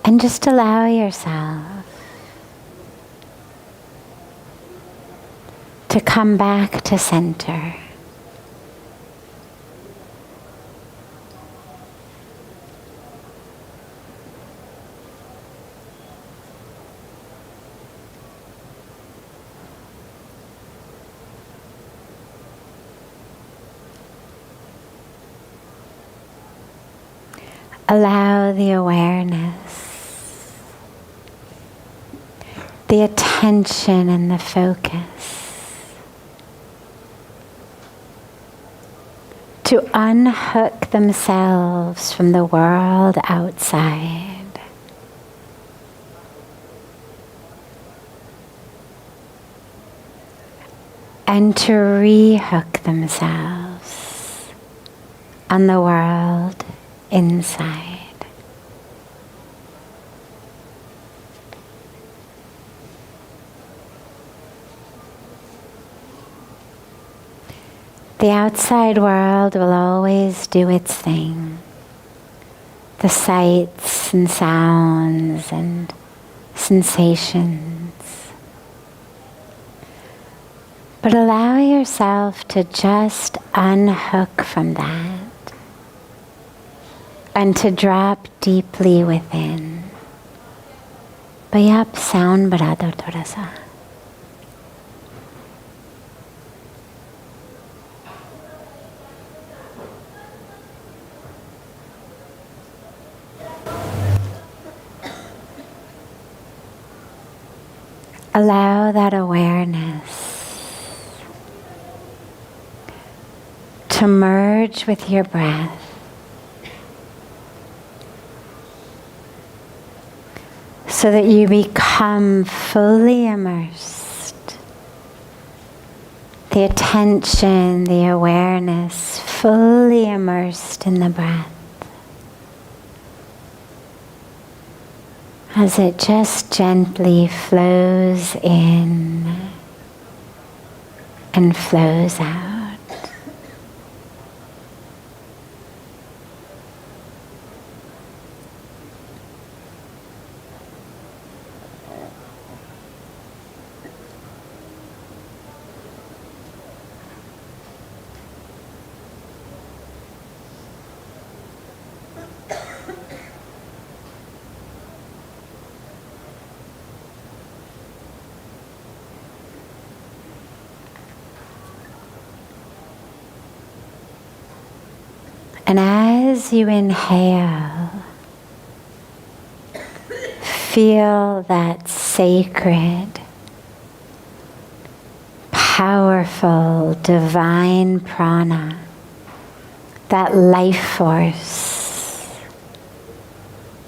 And just allow yourself to come back to center. Allow the awareness, the attention and the focus to unhook themselves from the world outside. And to rehook themselves on the world inside. The outside world will always do its thing. The sights and sounds and sensations. But allow yourself to just unhook from that and to drop deeply within. Bayap sound barado torasa. Allow that awareness to merge with your breath. So that you become fully immersed. The attention, the awareness, fully immersed in the breath. As it just gently flows in and flows out. And as you inhale, feel that sacred, powerful, divine prana, that life force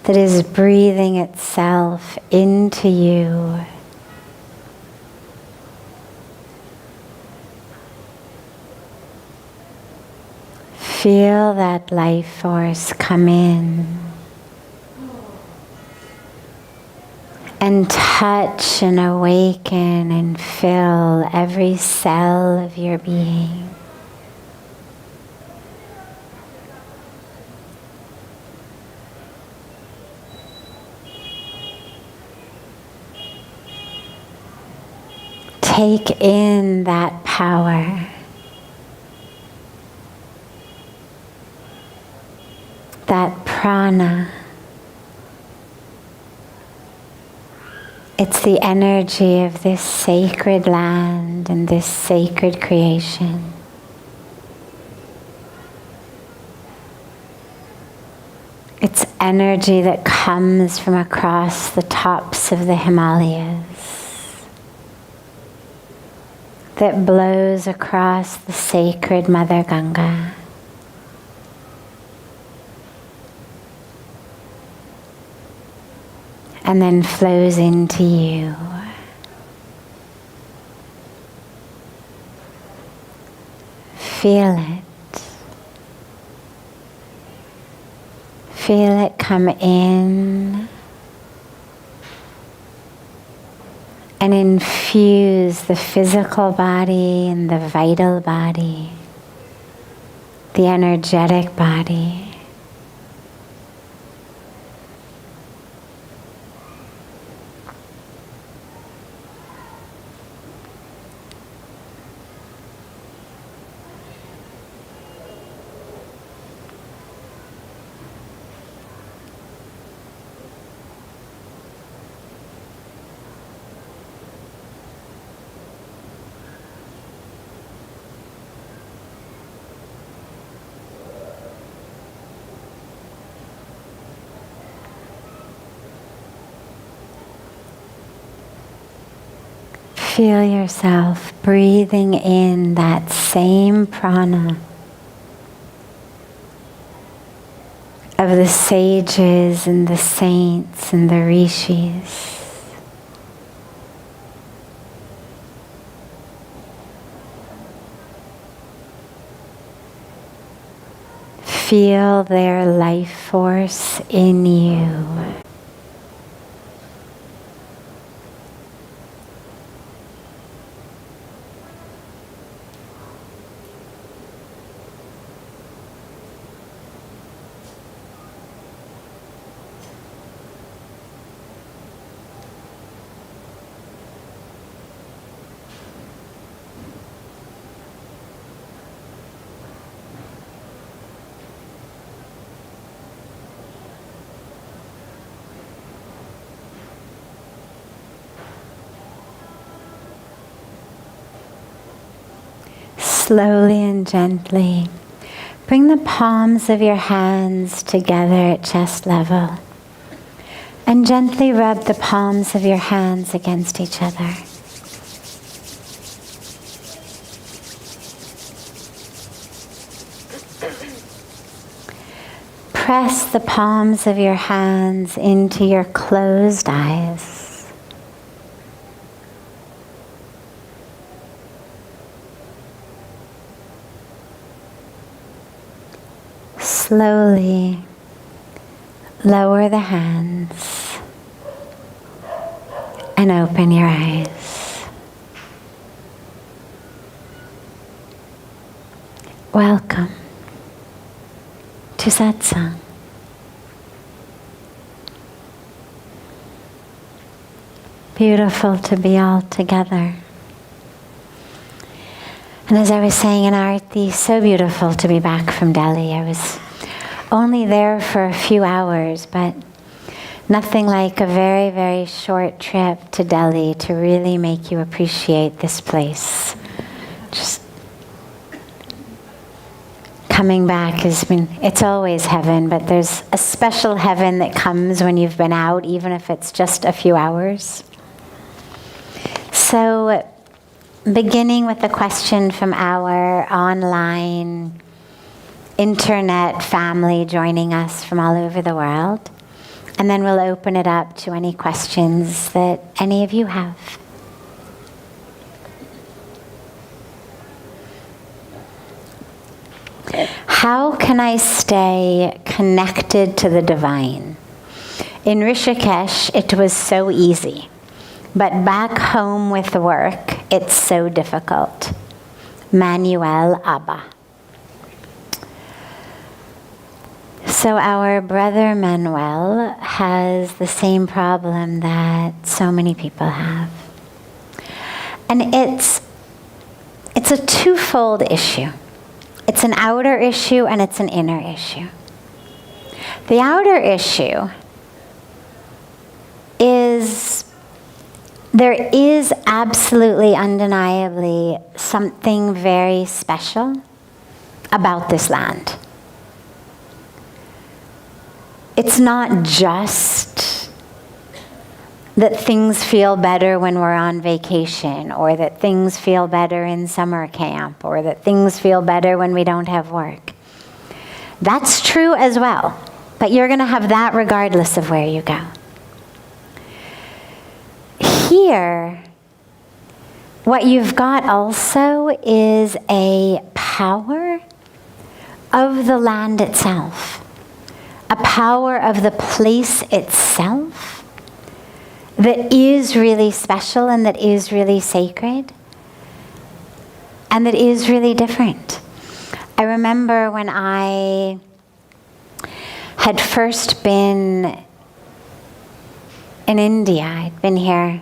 that is breathing itself into you. Feel that life force come in and touch and awaken and fill every cell of your being. Take in that power. That prana. It's the energy of this sacred land and this sacred creation. It's energy that comes from across the tops of the Himalayas, that blows across the sacred Mother Ganga. And then flows into you. Feel it. Feel it come in and infuse the physical body and the vital body, the energetic body. Feel yourself breathing in that same prana of the sages and the saints and the rishis. Feel their life force in you. Slowly and gently, bring the palms of your hands together at chest level and gently rub the palms of your hands against each other. Press the palms of your hands into your closed eyes. Slowly lower the hands and open your eyes. Welcome to Satsang. Beautiful to be all together. And as I was saying in Aarti, so beautiful to be back from Delhi. I was only there for a few hours, but nothing like a very, very short trip to Delhi to really make you appreciate this place. Just coming back has been, it's always heaven, but there's a special heaven that comes when you've been out, even if it's just a few hours. So, beginning with a question from our online internet family joining us from all over the world. And then we'll open it up to any questions that any of you have. How can I stay connected to the divine? In Rishikesh, it was so easy. But back home with work, it's so difficult. Manuel Abba. So our brother Manuel has the same problem that so many people have. And it's a twofold issue. It's an outer issue and it's an inner issue. The outer issue is there is absolutely, undeniably something very special about this land. It's not just that things feel better when we're on vacation, or that things feel better in summer camp, or that things feel better when we don't have work. That's true as well, but you're going to have that regardless of where you go. Here, what you've got also is a power of the land itself, a power of the place itself that is really special and that is really sacred and that is really different. I remember when I had first been in India, I'd been here,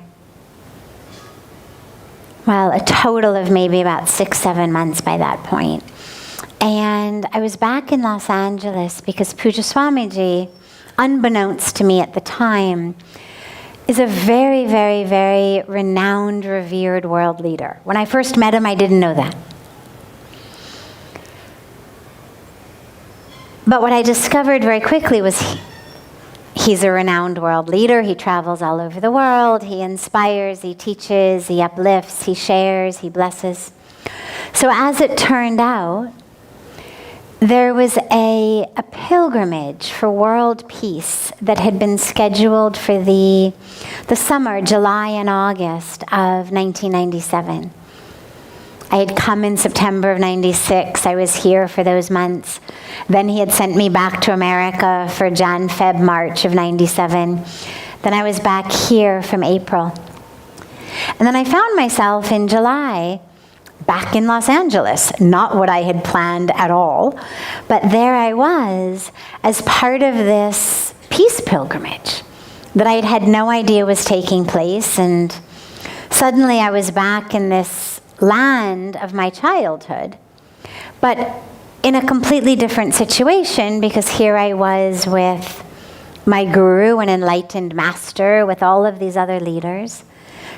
well, a total of maybe about 6-7 months by that point. And I was back in Los Angeles because Pujya Swamiji, unbeknownst to me at the time, is a very, very, very renowned, revered world leader. When I first met him, I didn't know that. But what I discovered very quickly was He's a renowned world leader. He travels all over the world. He inspires, he teaches, he uplifts, he shares, he blesses. So as it turned out, there was a pilgrimage for world peace that had been scheduled for the summer, July and August of 1997. I had come in September of 96. I was here for those months. Then he had sent me back to America for Jan, Feb, March of 97. Then I was back here from April. And then I found myself in July back in Los Angeles. Not what I had planned at all, but there I was as part of this peace pilgrimage that I had had no idea was taking place. And suddenly I was back in this land of my childhood, but in a completely different situation, because here I was with my guru and enlightened master, with all of these other leaders,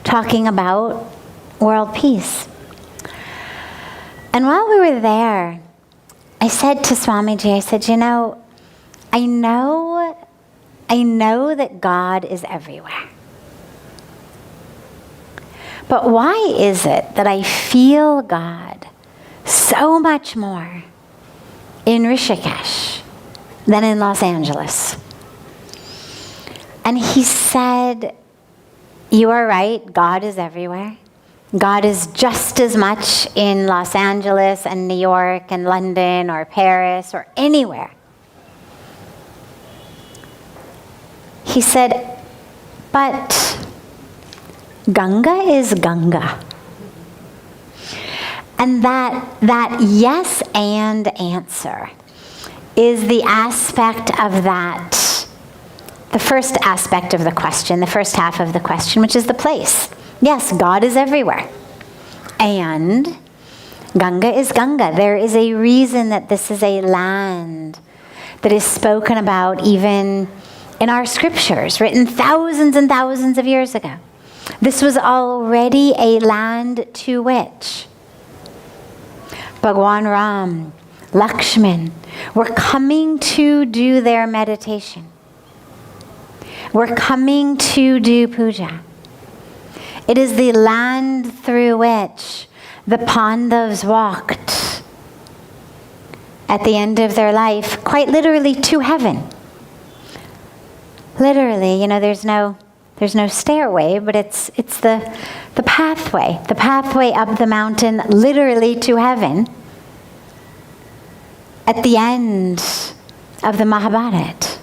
talking about world peace. And while we were there, I said to Swamiji, I said, I know that God is everywhere. But why is it that I feel God so much more in Rishikesh than in Los Angeles? And he said, you are right, God is everywhere. God is just as much in Los Angeles and New York and London or Paris or anywhere. He said, but Ganga is Ganga. And that yes and answer is the aspect of that, the first aspect of the question, the first half of the question, which is the place. Yes, God is everywhere. And Ganga is Ganga. There is a reason that this is a land that is spoken about even in our scriptures, written thousands and thousands of years ago. This was already a land to which Bhagwan Ram, Lakshman were coming to do their meditation. We're coming to do puja. It is the land through which the Pandavas walked at the end of their life, quite literally to heaven. Literally, there's no stairway, but it's the pathway up the mountain, literally to heaven, at the end of the Mahabharat.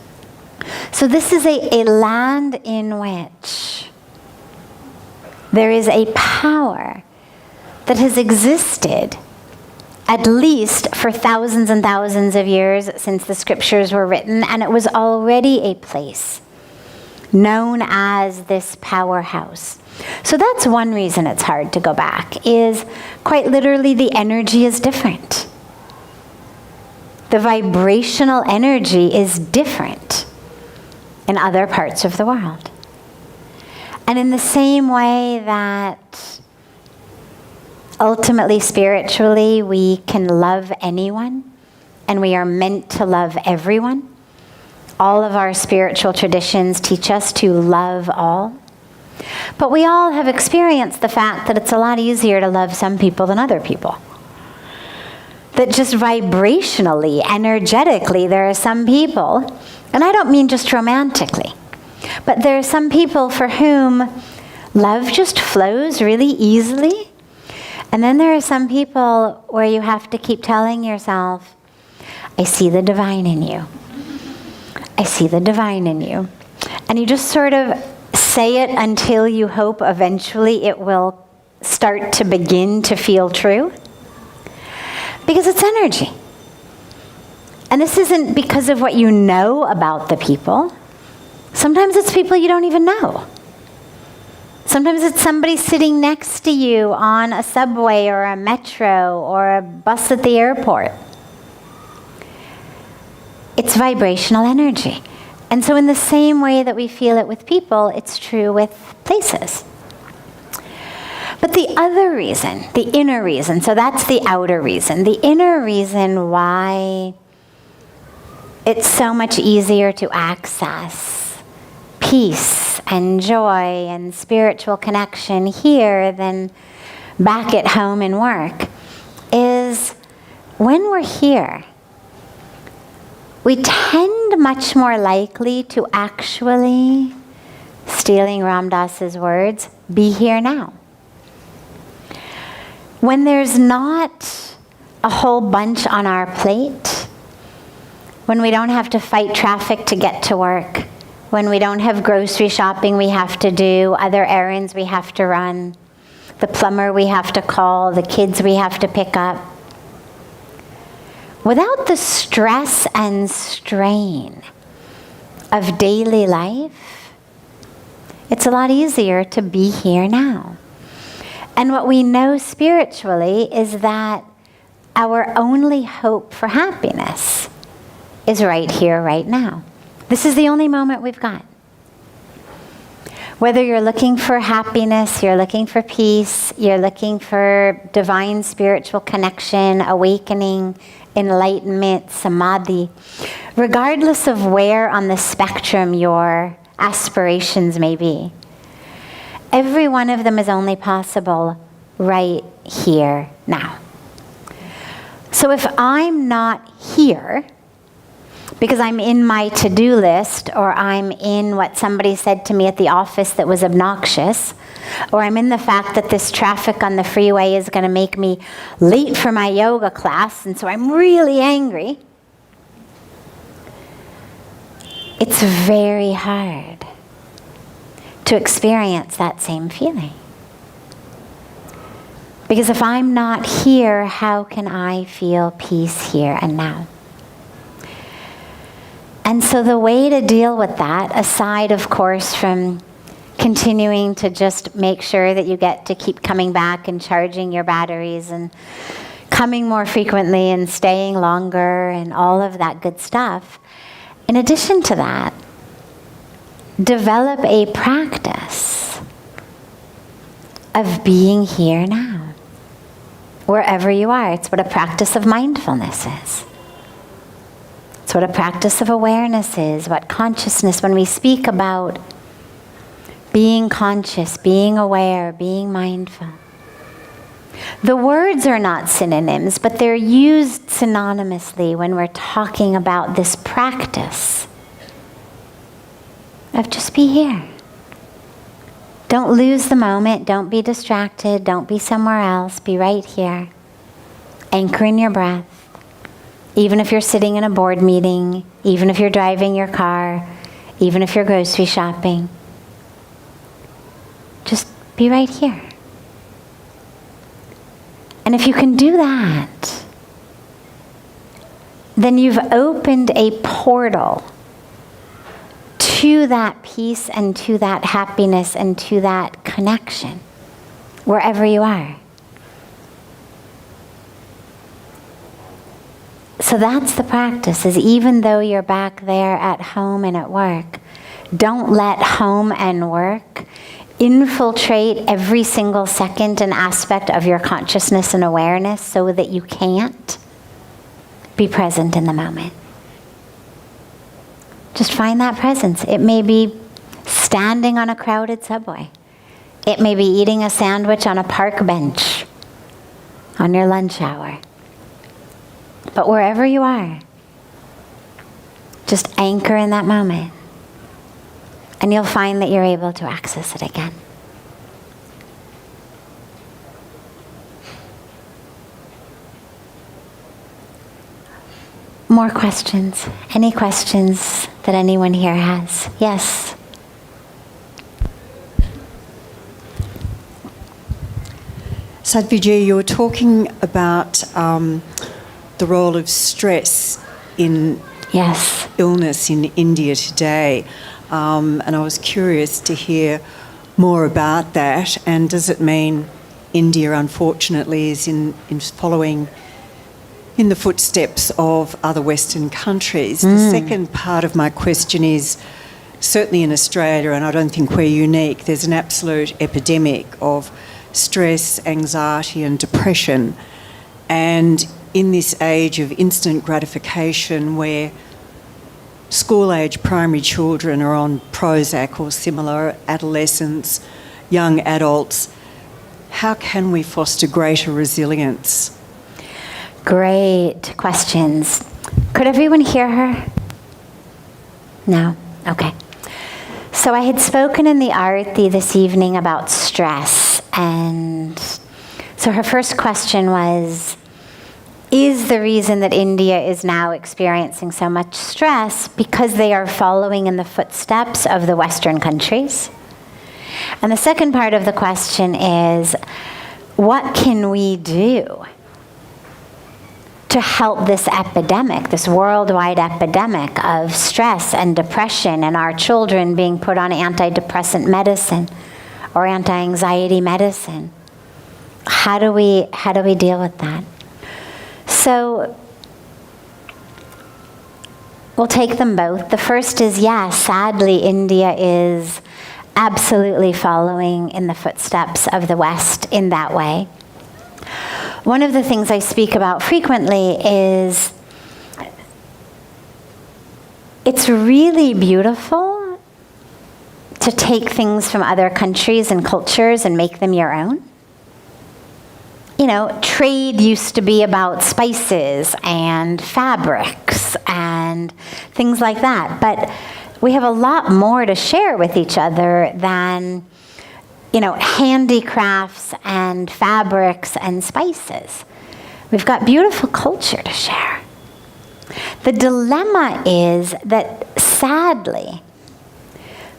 So this is a land in which there is a power that has existed at least for thousands and thousands of years since the scriptures were written, and it was already a place known as this powerhouse. So that's one reason it's hard to go back, is quite literally the energy is different. The vibrational energy is different in other parts of the world. And in the same way that ultimately, spiritually, we can love anyone, and we are meant to love everyone. All of our spiritual traditions teach us to love all. But we all have experienced the fact that it's a lot easier to love some people than other people. That just vibrationally, energetically, there are some people, and I don't mean just romantically, but there are some people for whom love just flows really easily. And then there are some people where you have to keep telling yourself, I see the divine in you. I see the divine in you. And you just sort of say it until you hope eventually it will start to begin to feel true. Because it's energy. And this isn't because of what you know about the people. Sometimes it's people you don't even know. Sometimes it's somebody sitting next to you on a subway or a metro or a bus at the airport. It's vibrational energy. And so in the same way that we feel it with people, it's true with places. But the other reason, the inner reason, so that's the outer reason, the inner reason why it's so much easier to access peace and joy and spiritual connection here than back at home and work is when we're here, we tend much more likely to actually, stealing Ram Dass's words, be here now. When there's not a whole bunch on our plate, when we don't have to fight traffic to get to work, when we don't have grocery shopping we have to do, other errands we have to run, the plumber we have to call, the kids we have to pick up. Without the stress and strain of daily life, it's a lot easier to be here now. And what we know spiritually is that our only hope for happiness is right here, right now. This is the only moment we've got. Whether you're looking for happiness, you're looking for peace, you're looking for divine spiritual connection, awakening, enlightenment, samadhi, regardless of where on the spectrum your aspirations may be, every one of them is only possible right here now. So if I'm not here because I'm in my to-do list, or I'm in what somebody said to me at the office that was obnoxious, or I'm in the fact that this traffic on the freeway is going to make me late for my yoga class, and so I'm really angry, it's very hard to experience that same feeling. Because if I'm not here, how can I feel peace here and now? And so the way to deal with that, aside, of course, from continuing to just make sure that you get to keep coming back and charging your batteries and coming more frequently and staying longer and all of that good stuff, in addition to that, develop a practice of being here now, wherever you are. It's what a practice of mindfulness is. It's what a practice of awareness is, what consciousness, when we speak about being conscious, being aware, being mindful. The words are not synonyms, but they're used synonymously when we're talking about this practice of just be here. Don't lose the moment, don't be distracted, don't be somewhere else, be right here. Anchor in your breath. Even if you're sitting in a board meeting, even if you're driving your car, even if you're grocery shopping, just be right here. And if you can do that, then you've opened a portal to that peace and to that happiness and to that connection, wherever you are. So that's the practice, is even though you're back there at home and at work, don't let home and work infiltrate every single second and aspect of your consciousness and awareness so that you can't be present in the moment. Just find that presence. It may be standing on a crowded subway. It may be eating a sandwich on a park bench on your lunch hour. But wherever you are, just anchor in that moment. And you'll find that you're able to access it again. More questions? Any questions that anyone here has? Yes? Sadhviji, you were talking about the role of stress in illness in India today. And I was curious to hear more about that. And does it mean India, unfortunately, is in following in the footsteps of other Western countries? The second part of my question is, certainly in Australia, and I don't think we're unique, there's an absolute epidemic of stress, anxiety and depression. And in this age of instant gratification where school-age primary children are on Prozac or similar, adolescents, young adults. How can we foster greater resilience? Great questions. Could everyone hear her? No? Okay. So I had spoken in the Arati this evening about stress, and so her first question was, is the reason that India is now experiencing so much stress because they are following in the footsteps of the Western countries? And the second part of the question is, what can we do to help this epidemic, this worldwide epidemic of stress and depression, and our children being put on antidepressant medicine or anti-anxiety medicine? How do we deal with that? So we'll take them both. The first is, yes, sadly, India is absolutely following in the footsteps of the West in that way. One of the things I speak about frequently is it's really beautiful to take things from other countries and cultures and make them your own. You know, trade used to be about spices and fabrics and things like that, but we have a lot more to share with each other than, you know, handicrafts and fabrics and spices. We've got beautiful culture to share. The dilemma is that, sadly,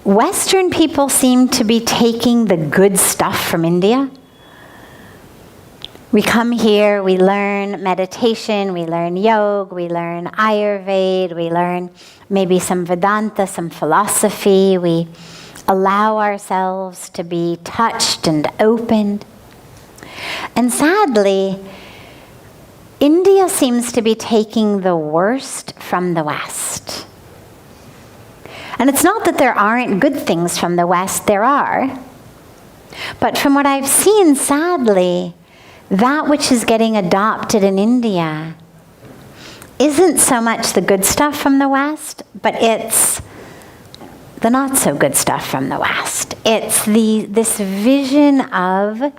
Western people seem to be taking the good stuff from India. We come here, we learn meditation, we learn yoga, we learn Ayurveda, we learn maybe some Vedanta, some philosophy. We allow ourselves to be touched and opened. And sadly, India seems to be taking the worst from the West. And it's not that there aren't good things from the West, there are. But from what I've seen, sadly, that which is getting adopted in India isn't so much the good stuff from the West, but it's the not so good stuff from the West. It's this vision of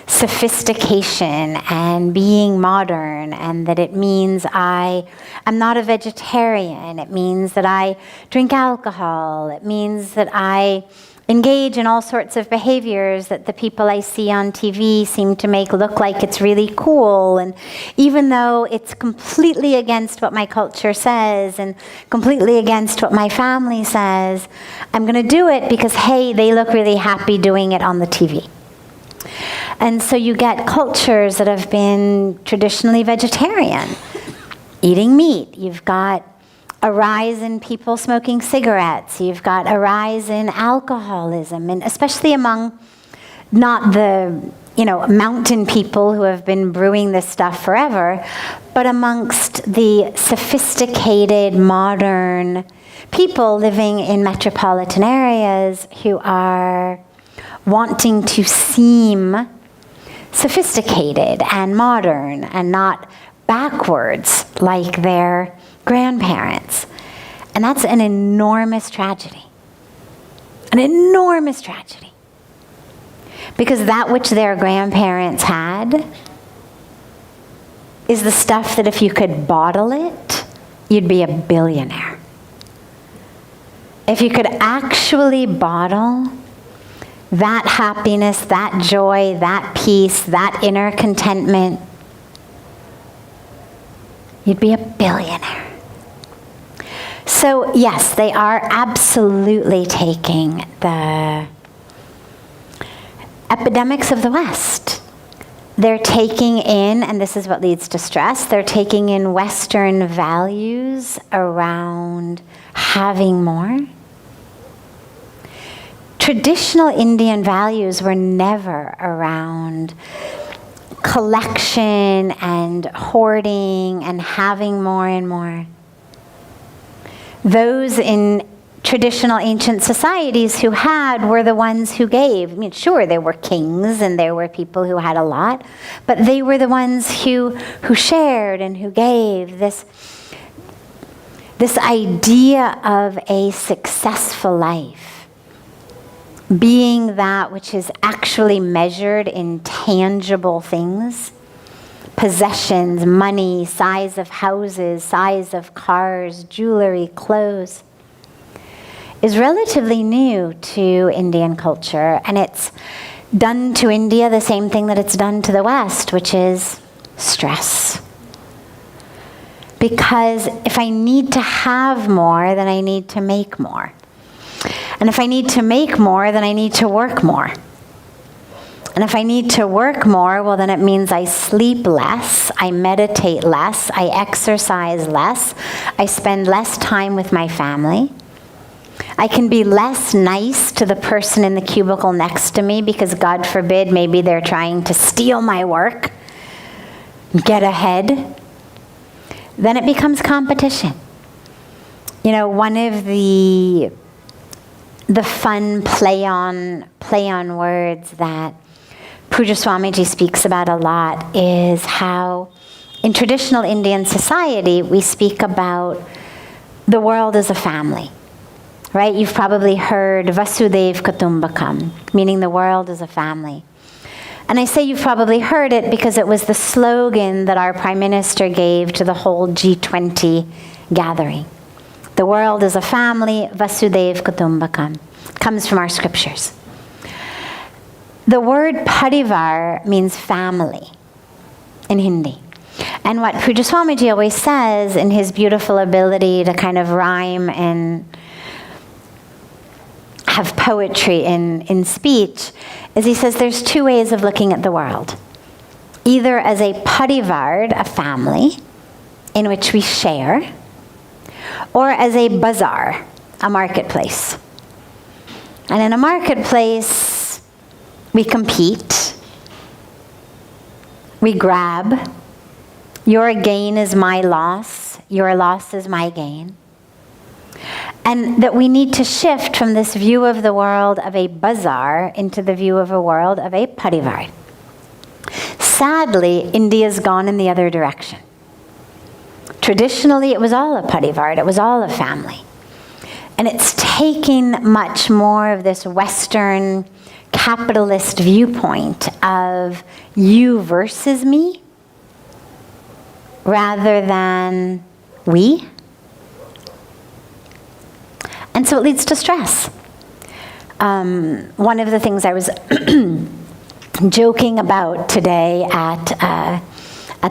sophistication and being modern, and that it means I am not a vegetarian. It means that I drink alcohol. It means that I engage in all sorts of behaviors that the people I see on TV seem to make look like it's really cool. And even though it's completely against what my culture says and completely against what my family says, I'm going to do it because, hey, they look really happy doing it on the TV. And so you get cultures that have been traditionally vegetarian, eating meat. You've got a rise in people smoking cigarettes. You've got a rise in alcoholism, and especially among not the, mountain people who have been brewing this stuff forever, but amongst the sophisticated, modern people living in metropolitan areas who are wanting to seem sophisticated and modern and not backwards like their grandparents. And that's an enormous tragedy. An enormous tragedy. Because that which their grandparents had is the stuff that if you could bottle it, you'd be a billionaire. If you could actually bottle that happiness, that joy, that peace, that inner contentment, you'd be a billionaire. So yes, they are absolutely taking the epidemics of the West. They're taking in, and this is what leads to stress, they're taking in Western values around having more. Traditional Indian values were never around collection and hoarding and having more and more. Those in traditional ancient societies who had were the ones who gave. I mean, sure, there were kings and there were people who had a lot, but they were the ones who shared and who gave. This idea of a successful life being that which is actually measured in tangible things, possessions, money, size of houses, size of cars, jewelry, clothes, is relatively new to Indian culture, and it's done to India the same thing that it's done to the West, which is stress. Because if I need to have more, then I need to make more. And if I need to make more, then I need to work more. And if I need to work more, well, then it means I sleep less, I meditate less, I exercise less, I spend less time with my family. I can be less nice to the person in the cubicle next to me because, God forbid, maybe they're trying to steal my work, get ahead. Then it becomes competition. You know, one of the fun play on words that Pujya Swamiji speaks about a lot is how in traditional Indian society we speak about the world as a family. Right? You've probably heard Vasudev Kutumbakam, meaning the world is a family. And I say you've probably heard it because it was the slogan that our Prime Minister gave to the whole G20 gathering. The world is a family, Vasudev Kutumbakam. Comes from our scriptures. The word parivar means family in Hindi. And what Pujya Swamiji always says in his beautiful ability to kind of rhyme and have poetry in speech, is he says there's two ways of looking at the world. Either as a parivar, a family, in which we share, or as a bazaar, a marketplace. And in a marketplace, we compete, we grab, your gain is my loss, your loss is my gain. And that we need to shift from this view of the world of a bazaar into the view of a world of a parivar. Sadly, India's gone in the other direction. Traditionally, it was all a parivar, it was all a family. And it's taking much more of this Western capitalist viewpoint of you versus me rather than we. And so it leads to stress. One of the things I was joking about today at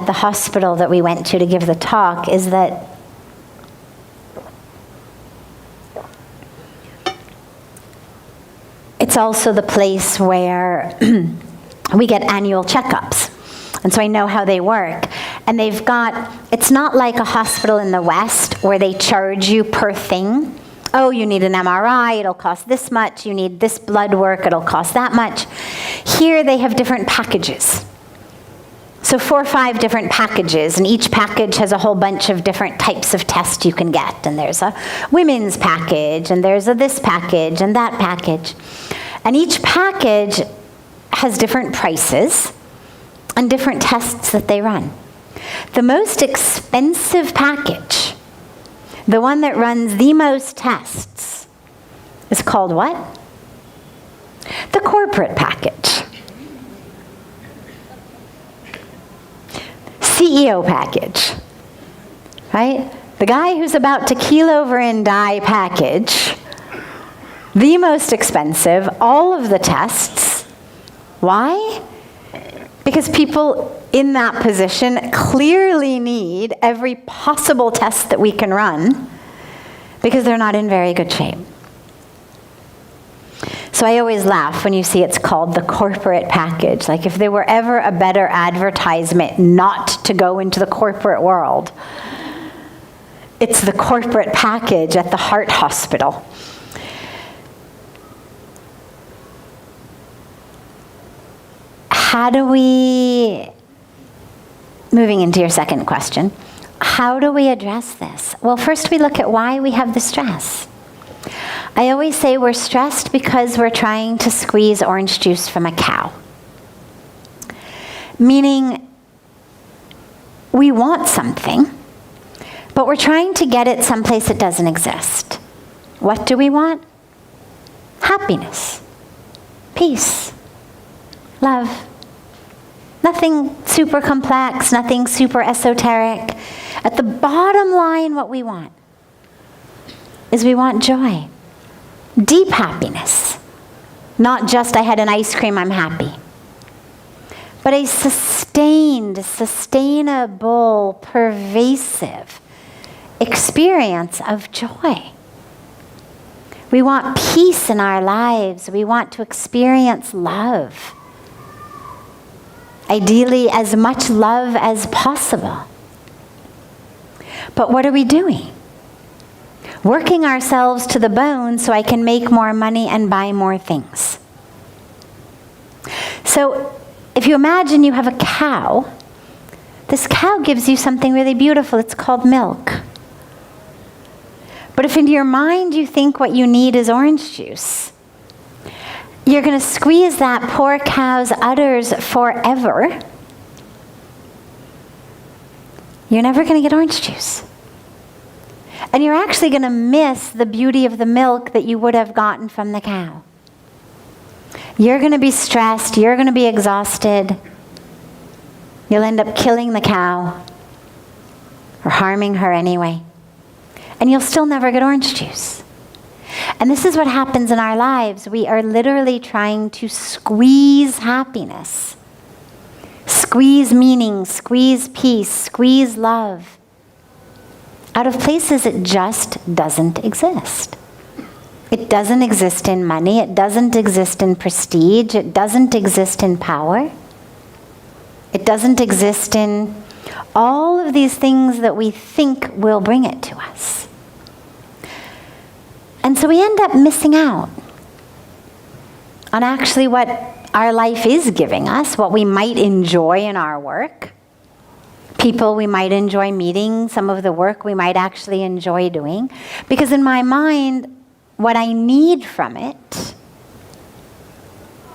the hospital that we went to give the talk is that it's also the place where we get annual checkups. And so I know how they work. And they've got, it's not like a hospital in the West where they charge you per thing. Oh, you need an MRI, it'll cost this much. You need this blood work, it'll cost that much. Here they have different packages. So 4 or 5 different packages, and each package has a whole bunch of different types of tests you can get. And there's a women's package, and there's a this package, and that package. And each package has different prices and different tests that they run. The most expensive package, the one that runs the most tests, is called what? The corporate package. CEO package, right? The guy who's about to keel over and die package, the most expensive, all of the tests. Why? Because people in that position clearly need every possible test that we can run because they're not in very good shape. So I always laugh when you see it's called the corporate package. Like if there were ever a better advertisement not to go into the corporate world, it's the corporate package at the heart hospital. How do we, moving into your second question, how do we address this? Well, first we look at why we have the stress. I always say we're stressed because we're trying to squeeze orange juice from a cow. Meaning, we want something, But we're trying to get it someplace it doesn't exist. What do we want? Happiness, peace, love. Nothing super complex, nothing super esoteric. At the bottom line, what we want is we want joy, deep happiness. Not just I had an ice cream, I'm happy. But a sustained, sustainable, pervasive experience of joy. We want peace in our lives. We want to experience love. Ideally, as much love as possible. But what are we doing? Working ourselves to the bone so I can make more money and buy more things. So, if you imagine you have a cow, this cow gives you something really beautiful. It's called milk. But if in your mind you think what you need is orange juice, you're going to squeeze that poor cow's udders forever. You're never going to get orange juice. And you're actually going to miss the beauty of the milk that you would have gotten from the cow. You're going to be stressed. You're going to be exhausted. You'll end up killing the cow or harming her anyway. And you'll still never get orange juice. And this is what happens in our lives. We are literally trying to squeeze happiness, squeeze meaning, squeeze peace, squeeze love out of places it just doesn't exist. It doesn't exist in money. It doesn't exist in prestige. It doesn't exist in power. It doesn't exist in all of these things that we think will bring it to us. And so we end up missing out on actually what our life is giving us, what we might enjoy in our work, people we might enjoy meeting, some of the work we might actually enjoy doing. Because in my mind, what I need from it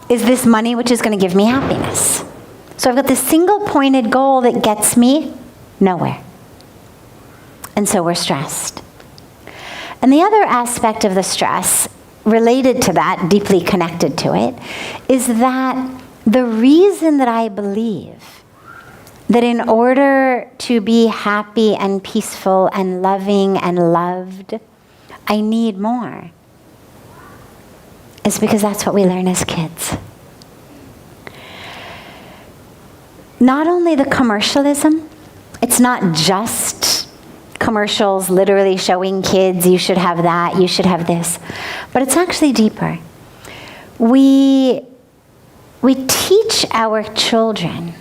is this money which is going to give me happiness. So I've got this single-pointed goal that gets me nowhere. And so we're stressed. And the other aspect of the stress related to that, deeply connected to it, is that the reason that I believe that in order to be happy and peaceful and loving and loved, I need more, is because that's what we learn as kids. Not only the commercialism, it's not just commercials literally showing kids, you should have that, you should have this, but it's actually deeper. We teach our children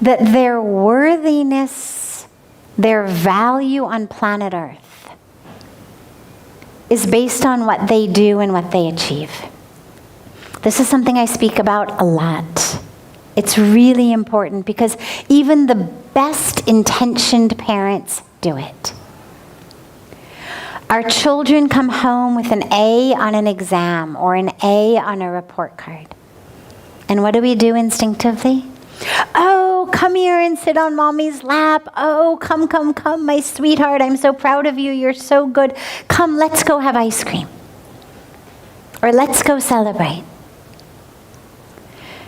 that their worthiness, their value on planet Earth is based on what they do and what they achieve. This is something I speak about a lot. It's really important because even the best intentioned parents do it. Our children come home with an A on an exam or an A on a report card. And what do we do instinctively? Oh, come here and sit on mommy's lap. Oh, come, my sweetheart. I'm so proud of you. You're so good. Come, let's go have ice cream. Or let's go celebrate.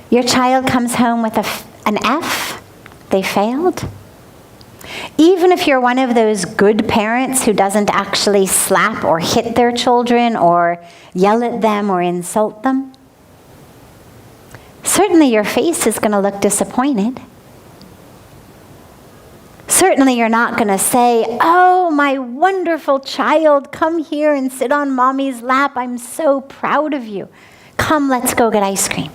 Your child comes home with an F. They failed. Even if you're one of those good parents who doesn't actually slap or hit their children or yell at them or insult them, certainly your face is going to look disappointed. Certainly you're not going to say, oh, my wonderful child, come here and sit on mommy's lap. I'm so proud of you. Come, let's go get ice cream.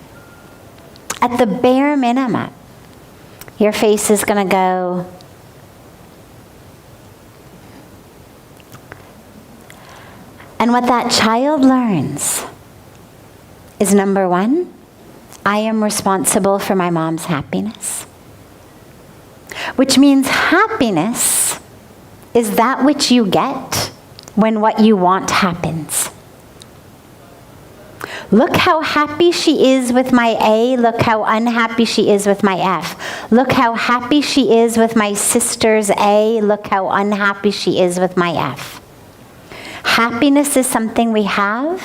At the bare minimum, your face is going to go, and what that child learns is, number one, I am responsible for my mom's happiness. Which means happiness is that which you get when what you want happens. Look how happy she is with my A. Look how unhappy she is with my F. Look how happy she is with my sister's A. Look how unhappy she is with my F. Happiness is something we have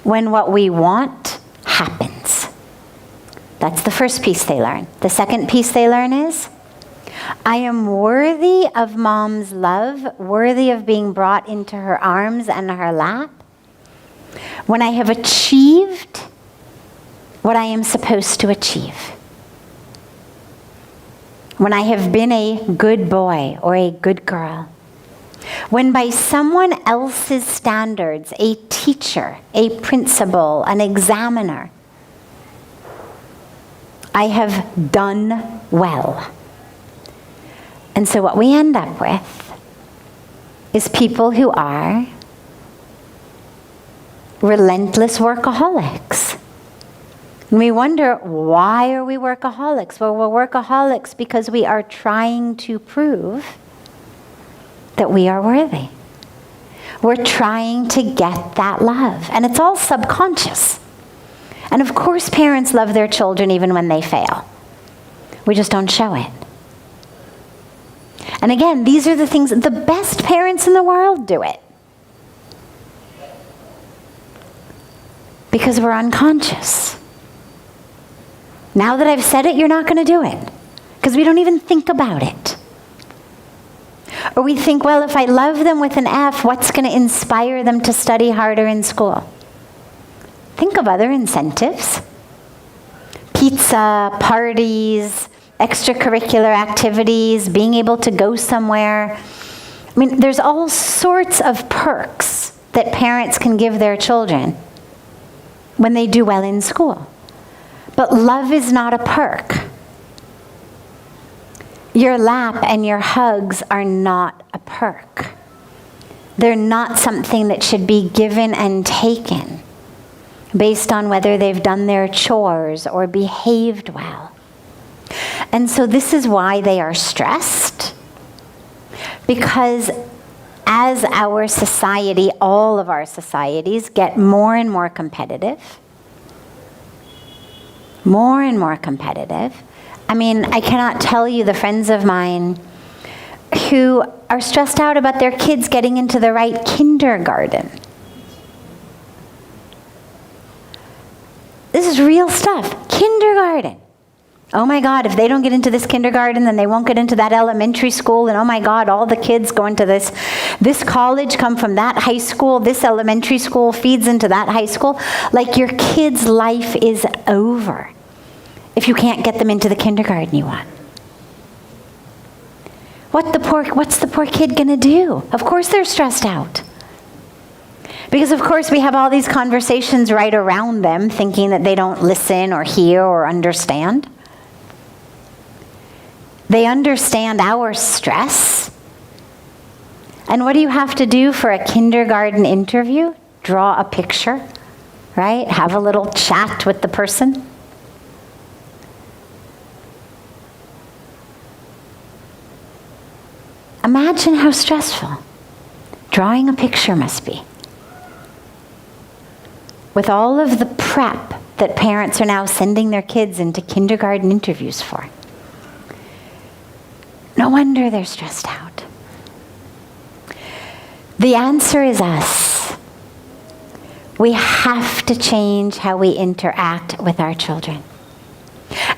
when what we want happens. That's the first piece they learn. The second piece they learn is, I am worthy of mom's love, worthy of being brought into her arms and her lap, when I have achieved what I am supposed to achieve. When I have been a good boy or a good girl. When by someone else's standards, a teacher, a principal, an examiner, I have done well. And so what we end up with is people who are relentless workaholics. And we wonder, why are we workaholics? Well, we're workaholics because we are trying to prove that we are worthy. We're trying to get that love. And it's all subconscious. And of course, parents love their children even when they fail. We just don't show it. And again, these are the things, the best parents in the world do it. Because we're unconscious. Now that I've said it, you're not going to do it. Because we don't even think about it. Or we think, well, if I love them with an F, what's going to inspire them to study harder in school? Think of other incentives. Pizza, parties, extracurricular activities, being able to go somewhere. I mean, there's all sorts of perks that parents can give their children when they do well in school. But love is not a perk. Your lap and your hugs are not a perk. They're not something that should be given and taken based on whether they've done their chores or behaved well. And so this is why they are stressed. Because as our society, all of our societies, get more and more competitive, I mean, I cannot tell you the friends of mine who are stressed out about their kids getting into the right kindergarten. This is real stuff. Kindergarten. Oh my God, if they don't get into this kindergarten, then they won't get into that elementary school. And oh my God, all the kids go into this college, come from that high school, this elementary school feeds into that high school. Like your kid's life is over if you can't get them into the kindergarten you want. What's the poor kid gonna do? Of course they're stressed out. Because of course we have all these conversations right around them thinking that they don't listen or hear or understand. They understand our stress. And what do you have to do for a kindergarten interview? Draw a picture, right? Have a little chat with the person. Imagine how stressful drawing a picture must be. With all of the prep that parents are now sending their kids into kindergarten interviews for. No wonder they're stressed out. The answer is us. We have to change how we interact with our children.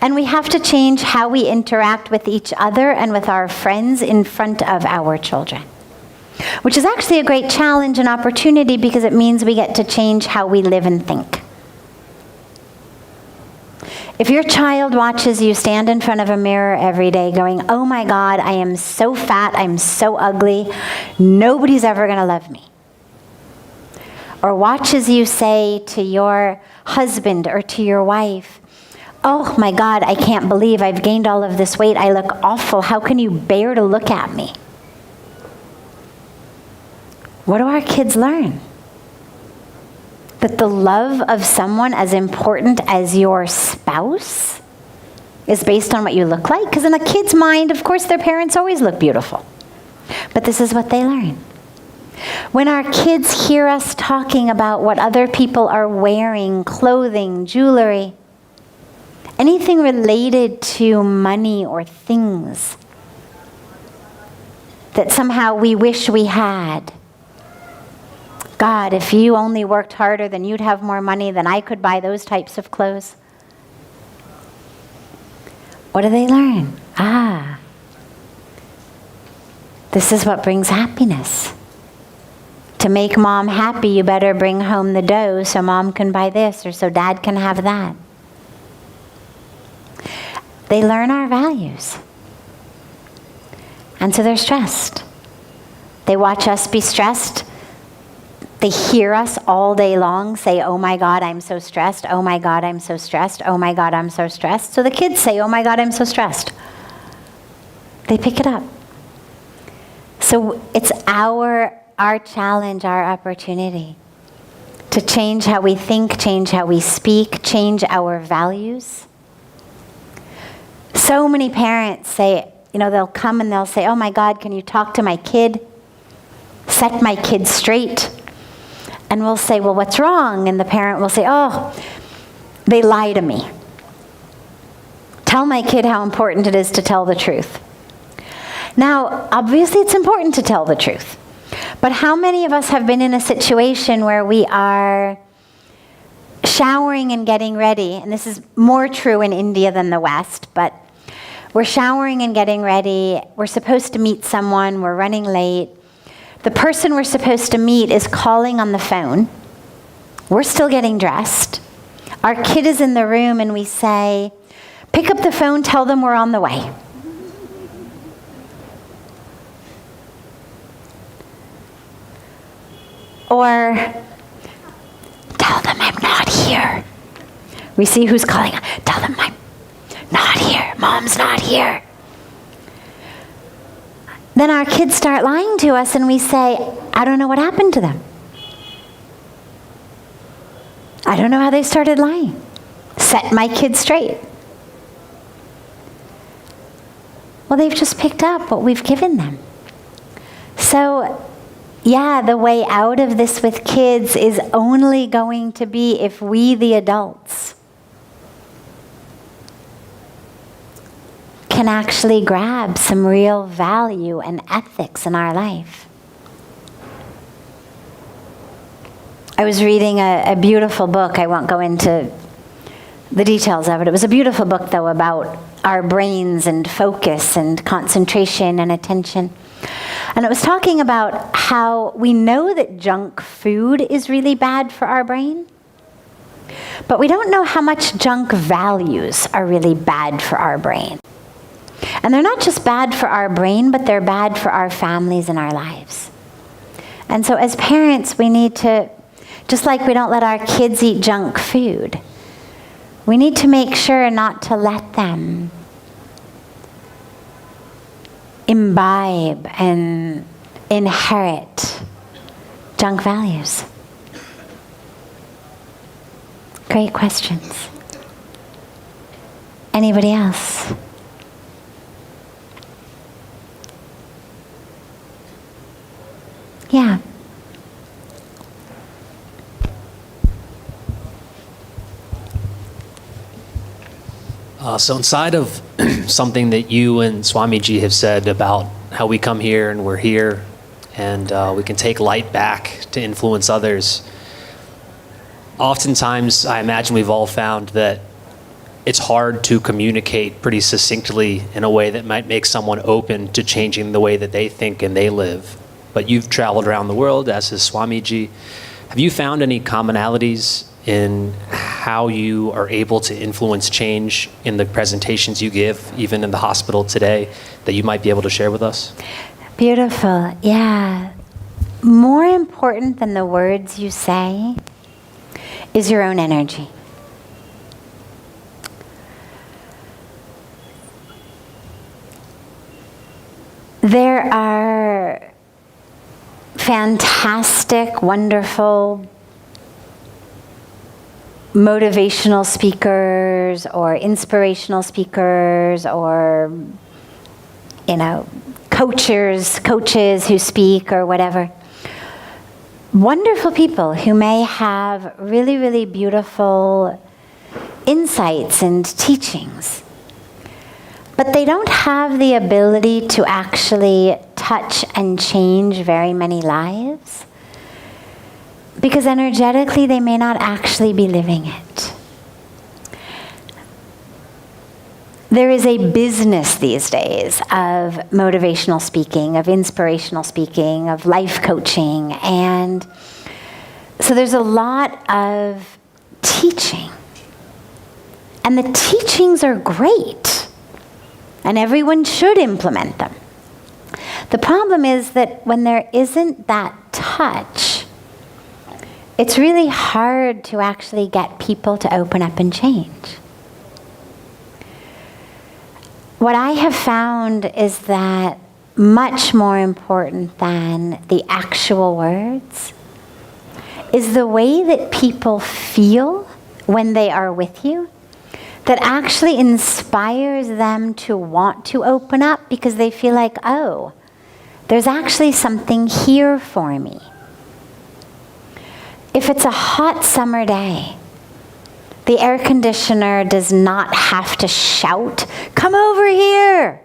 And we have to change how we interact with each other and with our friends in front of our children. Which is actually a great challenge and opportunity because it means we get to change how we live and think. If your child watches you stand in front of a mirror every day going, oh my God, I am so fat, I'm so ugly, nobody's ever going to love me. Or watches you say to your husband or to your wife, oh my God, I can't believe I've gained all of this weight, I look awful, how can you bear to look at me? What do our kids learn? That the love of someone as important as your spouse is based on what you look like? Because in a kid's mind, of course, their parents always look beautiful. But this is what they learn. When our kids hear us talking about what other people are wearing, clothing, jewelry, anything related to money or things that somehow we wish we had. God, if you only worked harder, then you'd have more money, then I could buy those types of clothes. What do they learn? This is what brings happiness. To make mom happy, you better bring home the dough so mom can buy this or so dad can have that. They learn our values. And so they're stressed. They watch us be stressed. They hear us all day long say, oh my God, I'm so stressed. Oh my God, I'm so stressed. Oh my God, I'm so stressed. So the kids say, oh my God, I'm so stressed. They pick it up. So it's our challenge, our opportunity to change how we think, change how we speak, change our values. So many parents say, they'll come and they'll say, oh my God, can you talk to my kid? Set my kid straight. And we'll say, well, what's wrong? And the parent will say, oh, they lie to me. Tell my kid how important it is to tell the truth. Now, obviously it's important to tell the truth. But how many of us have been in a situation where we are showering and getting ready, and this is more true in India than the West, but we're showering and getting ready, we're supposed to meet someone, we're running late. The person we're supposed to meet is calling on the phone. We're still getting dressed. Our kid is in the room and we say, pick up the phone, tell them we're on the way. Or, tell them I'm not here. We see who's calling. Tell them I'm not here. Mom's not here. Then our kids start lying to us and we say, I don't know what happened to them. I don't know how they started lying. Set my kids straight. Well, they've just picked up what we've given them. So, yeah, the way out of this with kids is only going to be if we, the adults, can actually grab some real value and ethics in our life. I was reading a beautiful book. I won't go into the details of it. It was a beautiful book, though, about our brains and focus and concentration and attention. And it was talking about how we know that junk food is really bad for our brain, but we don't know how much junk values are really bad for our brain. And they're not just bad for our brain, but they're bad for our families and our lives. And so as parents, we need to, just like we don't let our kids eat junk food, we need to make sure not to let them imbibe and inherit junk values. Great questions. Anybody else? Yeah. So inside of something that you and Swamiji have said about how we come here and we're here and we can take light back to influence others, oftentimes I imagine we've all found that it's hard to communicate pretty succinctly in a way that might make someone open to changing the way that they think and they live. But you've traveled around the world, as has Swamiji. Have you found any commonalities in how you are able to influence change in the presentations you give, even in the hospital today, that you might be able to share with us? Beautiful, yeah. More important than the words you say is your own energy. There are fantastic, wonderful, motivational speakers or inspirational speakers or, coaches who speak or whatever. Wonderful people who may have really, really beautiful insights and teachings. But they don't have the ability to actually touch and change very many lives, because energetically they may not actually be living it. There is a business these days of motivational speaking, of inspirational speaking, of life coaching, and so there's a lot of teaching. And the teachings are great, and everyone should implement them. The problem is that when there isn't that touch, it's really hard to actually get people to open up and change. What I have found is that much more important than the actual words is the way that people feel when they are with you, that actually inspires them to want to open up, because they feel like, oh, there's actually something here for me. If it's a hot summer day, the air conditioner does not have to shout, "Come over here."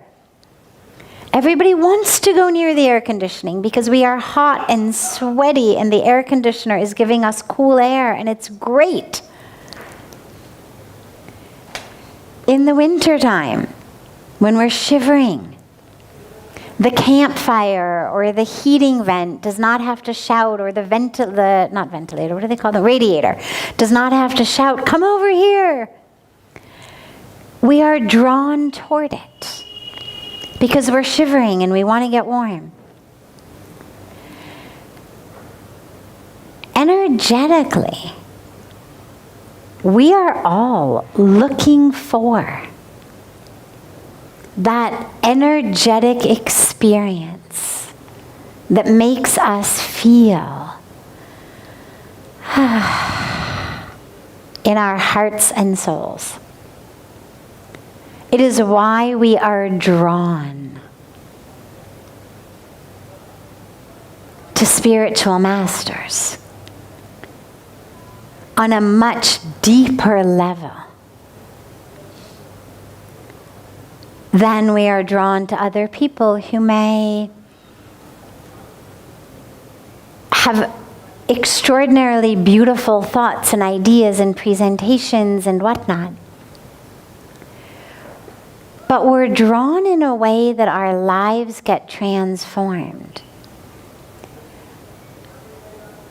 Everybody wants to go near the air conditioning because we are hot and sweaty, and the air conditioner is giving us cool air, and it's great. In the wintertime, when we're shivering, the campfire or the heating vent does not have to shout, or the radiator does not have to shout, "Come over here." We are drawn toward it because we're shivering and we want to get warm. Energetically, we are all looking for that energetic experience that makes us feel in our hearts and souls. It is why we are drawn to spiritual masters on a much deeper level than we are drawn to other people who may have extraordinarily beautiful thoughts and ideas and presentations and whatnot. But we're drawn in a way that our lives get transformed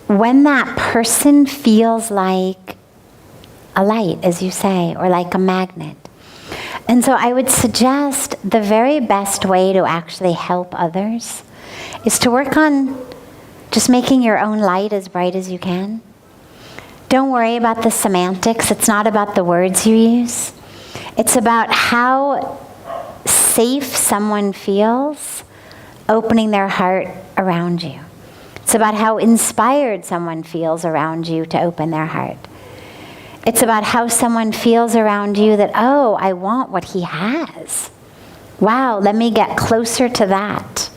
when that person feels like a light, as you say, or like a magnet. And so I would suggest the very best way to actually help others is to work on just making your own light as bright as you can. Don't worry about the semantics. It's not about the words you use. It's about how safe someone feels opening their heart around you. It's about how inspired someone feels around you to open their heart. It's about how someone feels around you that, oh, I want what he has. Wow, let me get closer to that.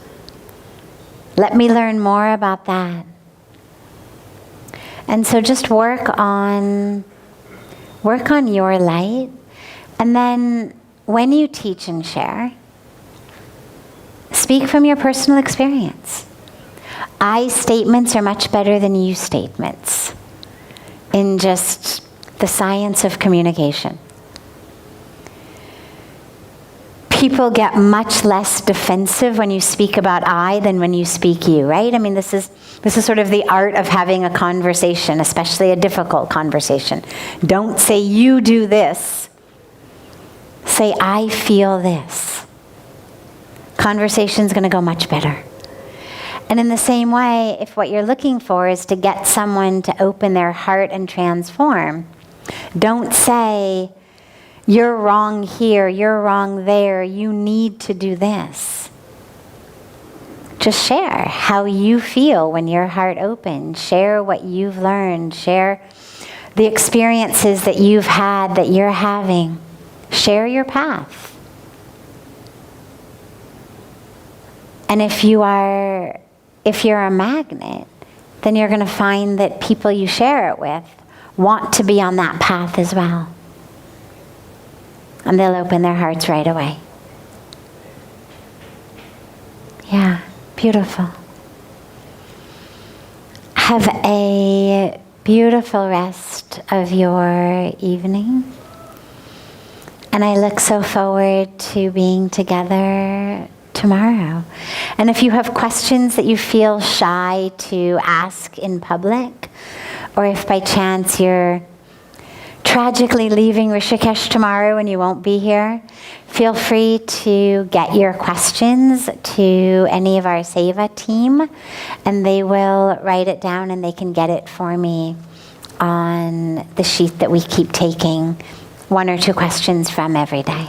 Let me learn more about that. And so just work on your light. And then when you teach and share, speak from your personal experience. I statements are much better than you statements in just the science of communication. People get much less defensive when you speak about I than when you speak you, right? I mean, this is sort of the art of having a conversation, especially a difficult conversation. Don't say you do this. Say I feel this. Conversation's going to go much better. And in the same way, if what you're looking for is to get someone to open their heart and transform, don't say, you're wrong here, you're wrong there, you need to do this. Just share how you feel when your heart opens. Share what you've learned. Share the experiences that you've had, that you're having. Share your path. And if you're a magnet, then you're going to find that people you share it with want to be on that path as well. And they'll open their hearts right away. Yeah, beautiful. Have a beautiful rest of your evening. And I look so forward to being together tomorrow. And if you have questions that you feel shy to ask in public, or if by chance you're tragically leaving Rishikesh tomorrow and you won't be here, feel free to get your questions to any of our Seva team, and they will write it down and they can get it for me on the sheet that we keep taking 1 or 2 questions from every day.